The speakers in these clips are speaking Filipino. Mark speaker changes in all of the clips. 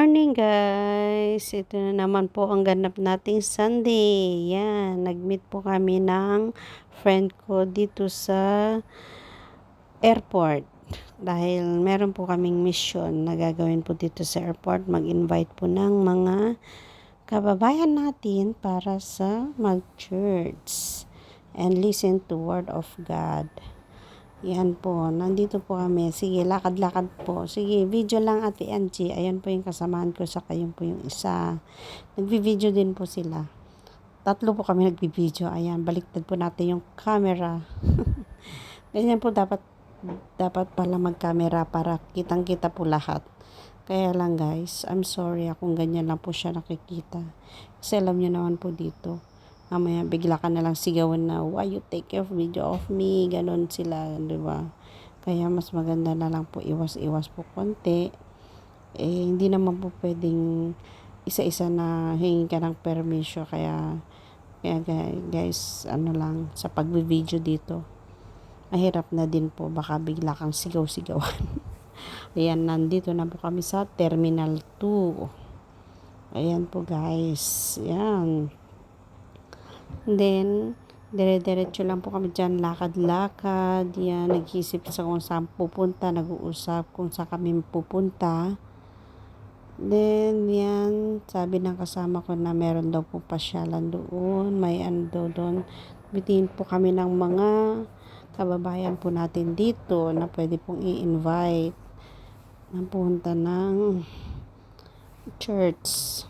Speaker 1: morning guys! Ito na naman po ang ganap nating Sunday. Yan, nag-meet po kami ng friend ko dito sa airport. Dahil meron po kaming mission na gagawin po dito sa airport. Mag-invite po ng mga kababayan natin para sa mag-church and listen to Word of God. Yan po, nandito po kami. Sige, lakad-lakad po. Sige, video lang Ate Angie. Ayan po yung kasamaan ko, saka yun po yung isa. Nagbi-video din po sila. Tatlo po kami nagbi-video. Ayan, baliktad po natin yung camera. Ganyan po dapat pala mag-camera para kitang-kita po lahat. Kaya lang guys, I'm sorry kung ganyan lang po siya nakikita. Kasi alam niyo naman po dito. Mamaya bigla ka na lang sigawan na, why you take your video of me? Ganon sila, di ba? Kaya mas maganda na lang po iwas-iwas po konti. Hindi naman po pwedeng isa-isa na hingin ka ng permission. Kaya guys, ano lang, sa pag-video dito, mahirap na din po. Baka bigla kang sigaw-sigawan. Ayan, nandito na po kami sa Terminal 2. Ayan po guys. Ayan. Then, dire-diretso lang po kami dyan, lakad-lakad, yan, nag-iisip sa kung saan pupunta, nag-uusap kung saan kami pupunta. Then, yan, sabi ng kasama ko na meron daw po pasyalan doon, may ano daw doon. Bitin po kami ng mga kababayan po natin dito na pwede pong i-invite na punta ng church.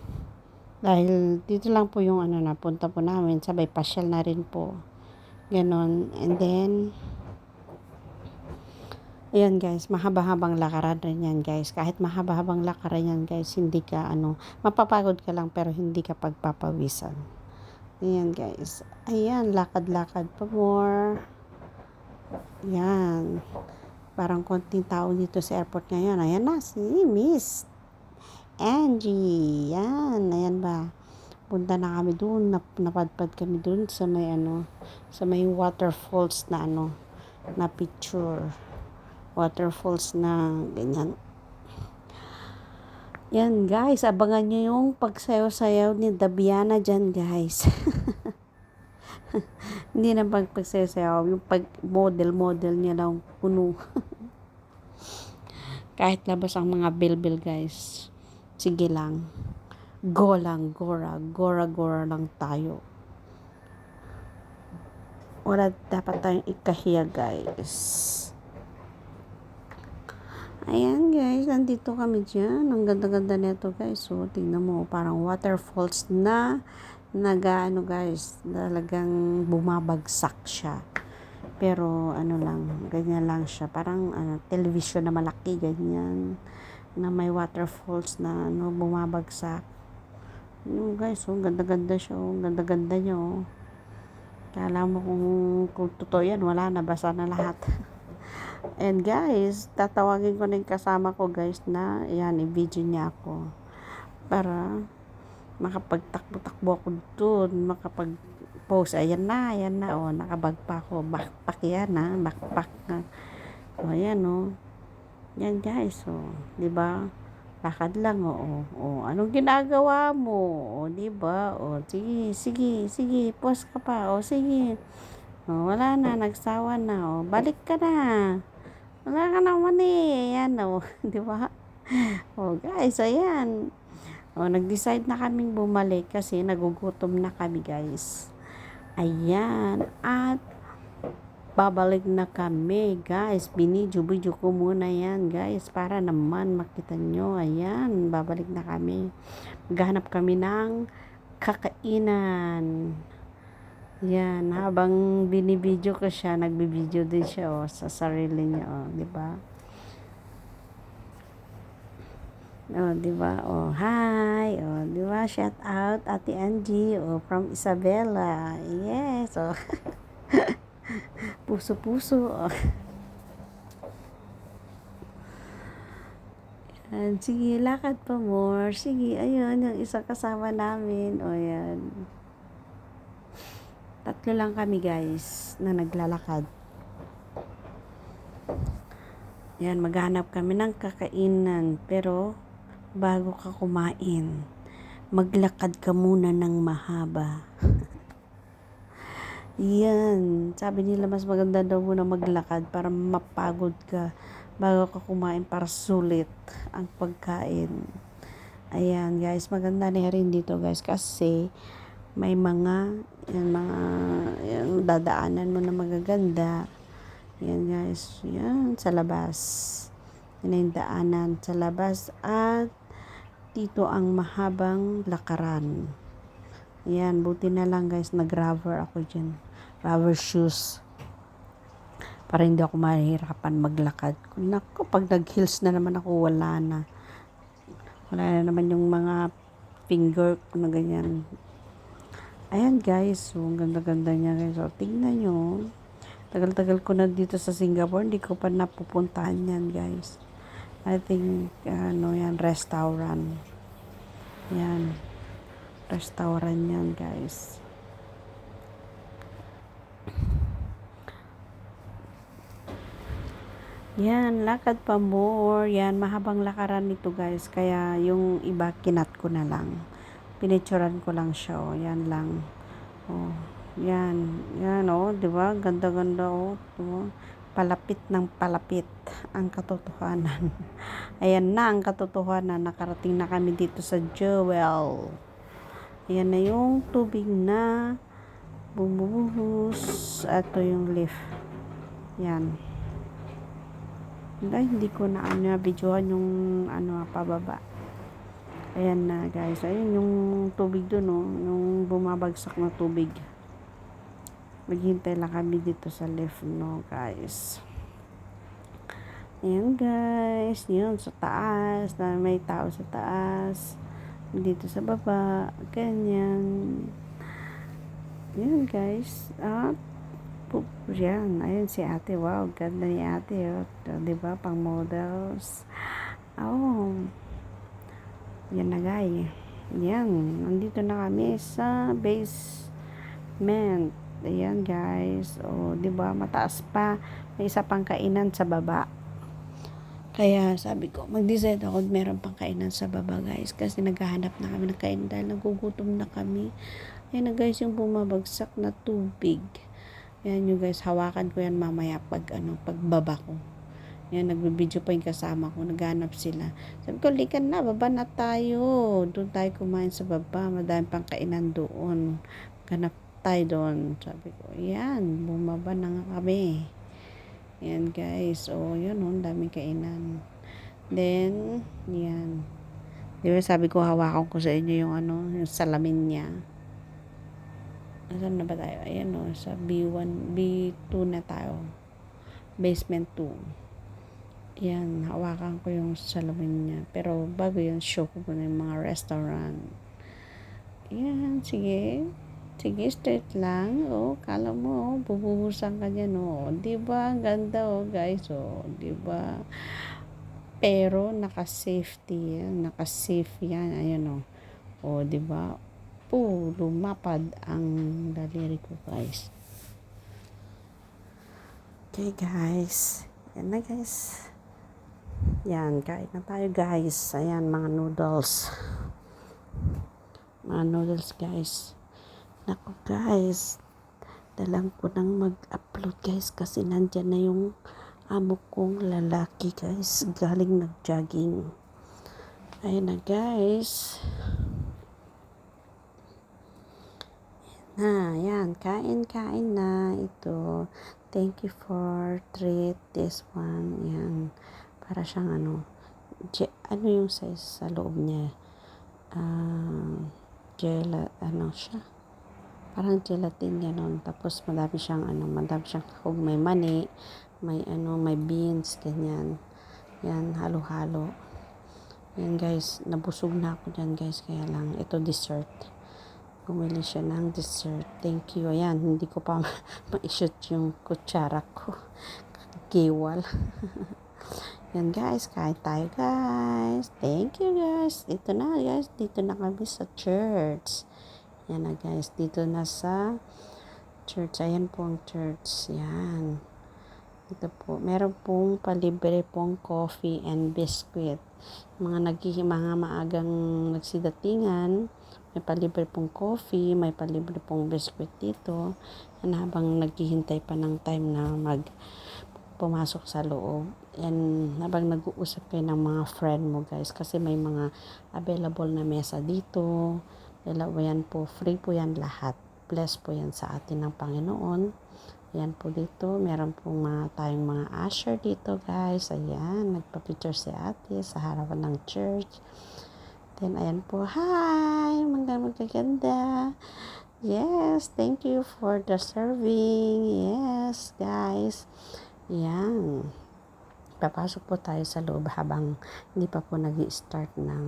Speaker 1: Dahil dito lang po yung napunta po namin, sabay pasyal na rin po. Ganon. And then, ayan guys, mahaba-habang lakaran rin yan guys. Kahit mahaba-habang lakaran yan guys, hindi ka mapapagod ka lang pero hindi ka pagpapawisan. Ayan guys. Ayan, lakad-lakad pa more. Ayan. Parang konting tao dito sa airport ngayon. Ayan na, si Miss Angie, yan, ayan ba. Punta na kami doon, napadpad kami doon sa may sa may waterfalls na na picture. Waterfalls na ganyan. Yan guys, abangan nyo yung pagsayaw-sayaw ni Dabiana dyan guys. Hindi na pagsayaw-sayaw, yung pag-model niya lang puno. Kahit labas ang mga bilbil guys. Sige lang. Go lang, gora lang tayo. Wala dapat tayong ikahiya, guys. Ayan, guys. Nandito kami dyan. Ang ganda-ganda nito, guys. So, tingnan mo. Parang waterfalls na guys. Talagang bumabagsak siya. Pero, lang. Ganyan lang siya. Parang, television na malaki, ganyan. Na may waterfalls na bumabagsak. Guys, ganda-ganda siya, ganda-ganda niya. Kala mo kung totoo yan, wala na, basa na lahat. And guys, tatawagin ko na yung kasama ko guys na, yan, i-video niya ako. Para makapagtakbo-takbo ako doon, makapag-post. Ayan na, nakabag pa ako. Backpack yan backpack na. Ayan yan guys, di ba? Lakad lang, anong ginagawa mo? Di ba? Sige, pause ka pa. Sige. Wala na, nagsawa na. Balik ka na. Wala ka naman Ayan, di ba? Guys, ayan. Nag-decide na kaming bumalik kasi nagugutom na kami, guys. Ayan. At babalik na kami guys, binidyo ko muna yan guys para naman makita nyo. Ayan, babalik na kami, maghanap kami ng kakainan. Yan, habang binibidyo ko siya, nagbibidyo din siya sa sarili niya, di ba? Di ba? Hi. Di ba? Shout out Ate Angie from Isabela. Yes. Puso-puso. And sige, lakad pa more. Sige, ayun, yung isang kasama namin. Yan. Tatlo lang kami guys na naglalakad. Yan, maghanap kami ng kakainan. Pero, bago ka kumain, maglakad ka muna ng mahaba. Yan. Sabi nila mas maganda daw muna maglakad para mapagod ka bago ka kumain para sulit ang pagkain. Ayan guys, maganda na rin dito guys kasi may mga dadaanan mo na magaganda. Yan guys, yan sa labas. Yan yung daanan sa labas at dito ang mahabang lakaran. Yan, buti na lang guys, nag-rubber ako dyan. Rubber shoes. Para hindi ako mahirapan maglakad. Naku, pag nag-heels na naman ako, wala na. Wala na naman yung mga finger ko na ganyan. Ayan guys, so ang ganda-ganda niya guys. So, tingnan nyo. Tagal-tagal ko na dito sa Singapore, hindi ko pa napupuntahan yan guys. I think, yan, restaurant. Yan. Restaurant yan guys. Yan, lakad pa more. Yan, mahabang lakaran nito guys. Kaya yung iba kinat ko na lang. Pinicturan ko lang siya. Oh. Yan lang. Oh, yan. Yan oh, 'di ba? Ganda-ganda oh. Diba? Palapit ng palapit ang katotohanan. Ayan na ang katotohanan. Nakarating na kami dito sa Jewel. Ayan na yung tubig na bumubuhos. Ito yung lift. Yan. Hindi ko na videohan yung pababa. Ayan na guys. Ayun yung tubig doon oh, yung bumabagsak na tubig. Maghintay lang kami dito sa lift no guys. Ayan guys. Yun sa taas. Na may tao sa taas. Dito sa baba. Ganyan. Yan guys. At yan, ayun si ate. Wow, ganda ni ate. Oh. Diba, pang models. Oh. Yan na guys. Yan, nandito na kami sa basement. Ayan guys. Oh, diba, mataas pa. May isa pang kainan sa baba. Kaya sabi ko, mag-decide ako meron pang kainan sa baba guys. Kasi naghahanap na kami ng kainan dahil nagugutom na kami. Ayan na guys, yung bumabagsak na tubig. Yan yung guys, hawakan ko yan mamaya pagbaba ko. Yan, nagbe-video pa yung kasama ko, naghanap sila. Sabi ko, likan na, baba na tayo. Doon tayo kumain sa baba, madami pang kainan doon. Ganap tayo doon. Sabi ko, yan, bumaba na nga kami. Yan guys, yun daming kainan. Then, yan. Diba sabi ko, hawakan ko sa inyo yung yung salamin niya. Nasaan na ba tayo? Ayan sa B1, B2 na tayo. Basement 2. Ayan, hawakan ko yung salamin niya. Pero bago yun, show ko na yung mga restaurant. Ayan, sige. Sige, straight lang. Kala mo, bubuhusan ka dyan. Diba? Ang ganda guys. Diba? Pero, naka-safety yan. Naka-safe yan. Ayan diba? Lumapad ang daliri ko guys. Okay guys, yan na guys. Yan, kain na tayo guys. Ayan, mga noodles guys. Naku guys, dalang ko nang mag-upload guys kasi nandyan na yung amo kong lalaki guys, galing nag-jogging. Ayan na guys. Yan, kain na ito. Thank you for treat this one. Yan, para siyang yung size sa loob niya? Siya? Parang gelatin ganon. Tapos madami siyang kahog, may mani, may beans, ganyan. Yan, halo-halo. Yan guys, nabusog na ako dyan guys, kaya lang, ito dessert. Bumili siya ng dessert. Thank you. Ayan, hindi ko pa ma-shoot yung kutsara ko. Kiwal. Yan guys, kain tayo guys. Thank you guys. Dito na guys. Dito na kami sa church. Yan na guys. Dito na sa church. Ayan po ang church. Yan. Ito po, meron pong palibre pong coffee and biscuit. Mga maagang nagsidatingan, may palibre pong coffee, may palibre pong biscuit dito. And habang naghihintay pa ng time na pumasok sa loob. And habang nag-uusap kayo ng mga friend mo guys, kasi may mga available na mesa dito. Dalawa yan po, free po yan lahat. Bless po yan sa atin ng Panginoon. Ayan po dito, meron pong tayong mga usher dito guys. Ayan, nagpa-picture si ate sa harapan ng church. Then ayan po, hi! Magaganda. Yes, thank you for the serving. Yes, guys. Ayan. Papasok po tayo sa loob habang hindi pa po nag-i-start ng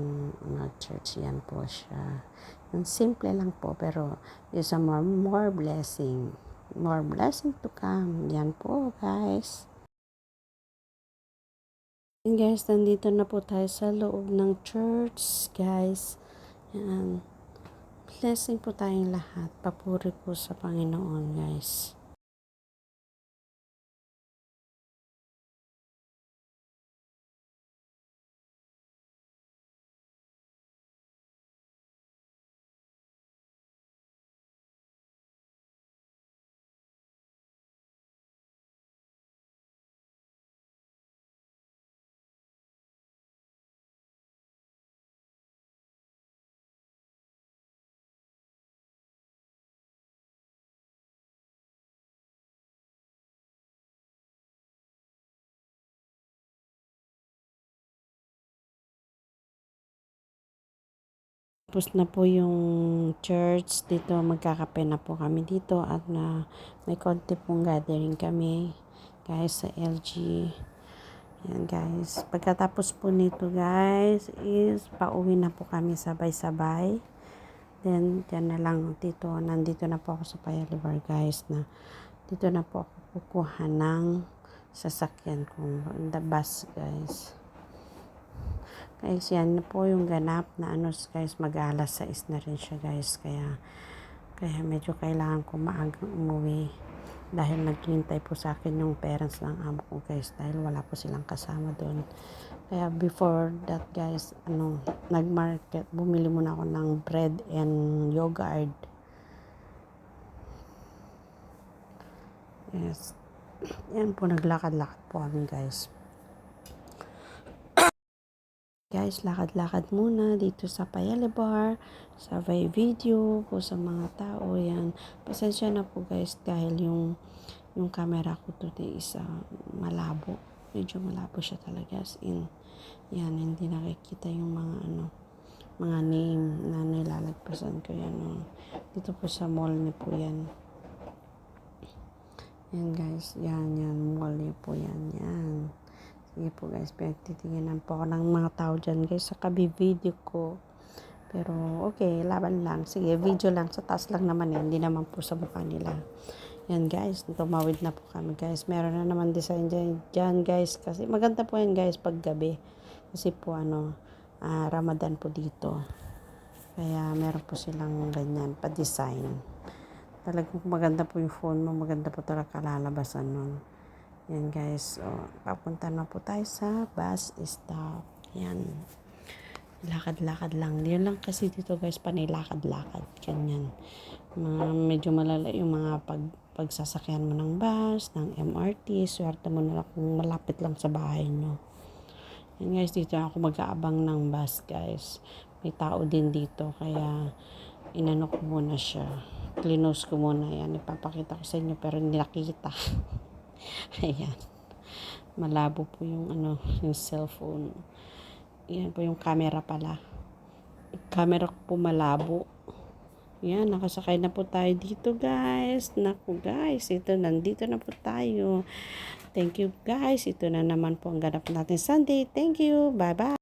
Speaker 1: church. Yan po siya. Yung simple lang po, pero is a more blessing. More blessing to come. Yan po, guys. And guys, nandito na po tayo sa loob ng church, guys. Yan. Blessing po tayong lahat. Papuri po sa Panginoon, guys. Tapos na po yung church dito, magkakape na po kami dito at may konti pong gathering kami guys sa LG. Yan guys, pagkatapos po nito guys is pauwi na po kami sabay-sabay. Then dyan na lang dito, nandito na po ako sa Paya Libar guys, na dito na po ako kukuha ng sasakyan ko, the bus guys. Guys, yan na po yung ganap na guys, mag-alas 6 na rin siya guys. Kaya medyo kailangan ko maagang umuwi. Dahil naghihintay po sa akin yung parents ng amo ko guys. Dahil wala po silang kasama doon. Kaya before that guys, nag-market. Bumili muna ako ng bread and yogurt. Yes. Yan po, naglakad-lakad po kami guys. Guys, lakad-lakad muna dito sa Paya Libar, sa video po sa mga tao. Yan. Pasensya na po guys dahil yung camera ko today is malabo. Medyo malabo siya talaga. As in, yan, hindi nakikita yung mga name na nilalagpasan ko. Yan. Dito po sa mall niyo po yan. Yan guys, yan, mall niyo po yan. Yan. Sige po guys, pinagtitinginan po ako ng mga tao dyan guys sa video ko. Pero okay, laban lang. Sige, video lang. Sa taas lang naman yan. Hindi naman po sa mukha nila. Yan guys, tumawid na po kami guys. Meron na naman design dyan guys. Kasi maganda po yan guys pag gabi. Kasi po Ramadan po dito. Kaya meron po silang ganyan pa-design. Talagang maganda po yung phone mo. Maganda po talaga kalalabasan nun. Yan guys, papunta na po tayo sa bus stop. Yan. Lakad-lakad lang. Yun lang kasi dito guys, panilakad-lakad. Ganyan. Medyo malala yung mga pagsasakyan mo ng bus, ng MRT. Swerte mo na lang kung malapit lang sa bahay nyo. Yan guys, dito ako mag-aabang ng bus guys. May tao din dito, kaya inano ko muna siya. Clinose ko muna yan. Ipapakita ko sa inyo pero hindi nakita. Ayan. Malabo po yung yung cellphone. Ayan po yung camera pala. Camera ko po malabo. Ayan, nakasakay na po tayo dito guys. Naku guys, nandito na po tayo. Thank you guys. Ito na naman po ang ganap natin Sunday. Thank you. Bye bye.